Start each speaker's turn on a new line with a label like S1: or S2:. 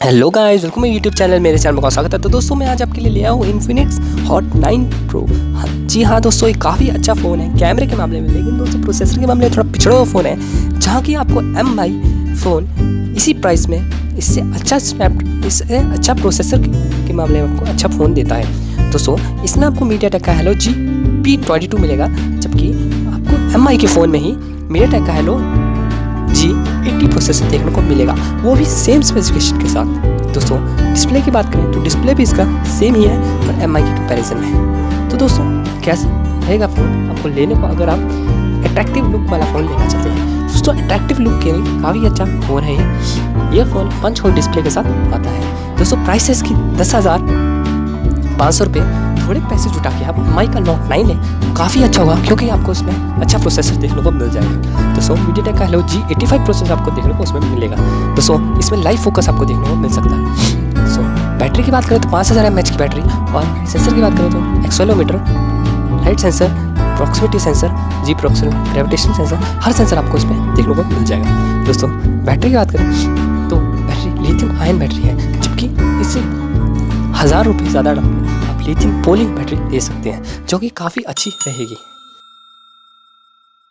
S1: Hello guys, welcome my YouTube channel. मेरे channel में स्वागत है। तो दोस्तों मैं आज आपके लिए ले आया हूँ इन्फिनिक्स हॉट 9 प्रो। हाँ जी हाँ दोस्तों, ये काफ़ी अच्छा फ़ोन है कैमरे के मामले में, लेकिन दोस्तों प्रोसेसर के मामले में थोड़ा पिछड़ा हुआ फ़ोन है। जहाँ की आपको MI फ़ोन इसी प्राइस में इससे अच्छा प्रोसेसर के मामले में आपको अच्छा फ़ोन देता है। दोस्तों इसमें आपको मीडियाटेक का हेलो P22 मिलेगा, जबकि आपको MI के फ़ोन में ही मीडियाटेक का हेलो G80 प्रोसेसर देखने को मिलेगा, वो भी सेम स्पेसिफिकेशन के साथ। दोस्तों डिस्प्ले की बात करें तो डिस्प्ले भी इसका सेम ही है और MI के कंपैरिजन में। तो दोस्तों कैसे रहेगा फ़ोन आपको लेने को, अगर आप अट्रैक्टिव लुक वाला फ़ोन लेना चाहते हैं। दोस्तों अट्रैक्टिव लुक के लिए काफ़ी अच्छा फ़ोन है ये फ़ोन 5 होल डिस्प्ले के साथ आता है। दोस्तों प्राइस है इसकी 10,500 रुपये। थोड़े पैसे जुटा के आप MI का नोट 9 लें, काफ़ी अच्छा होगा, क्योंकि आपको इसमें अच्छा प्रोसेसर देखने को मिल जाएगा। दोस्तों मीडियाटेक का हेलो G85 प्रोसेसर आपको देखने को उसमें मिलेगा। दोस्तों इसमें लाइव फोकस आपको देखने को मिल सकता है। दोस्तों बैटरी की बात करें तो 5000 mAh की बैटरी, और सेंसर की बात करें तो accelerometer, light sensor, proximity sensor, जी प्रॉक्सिमिटी, ग्रेविटेशन सेंसर, हर सेंसर आपको इसमें देखने को मिल जाएगा। दोस्तों बैटरी की बात करें तो बैटरी लिथियम आयन बैटरी है, जबकि इससे 1000 रुपये ज़्यादा आप लिथियम पॉली बैटरी ले सकते हैं, जो कि काफ़ी अच्छी रहेगी।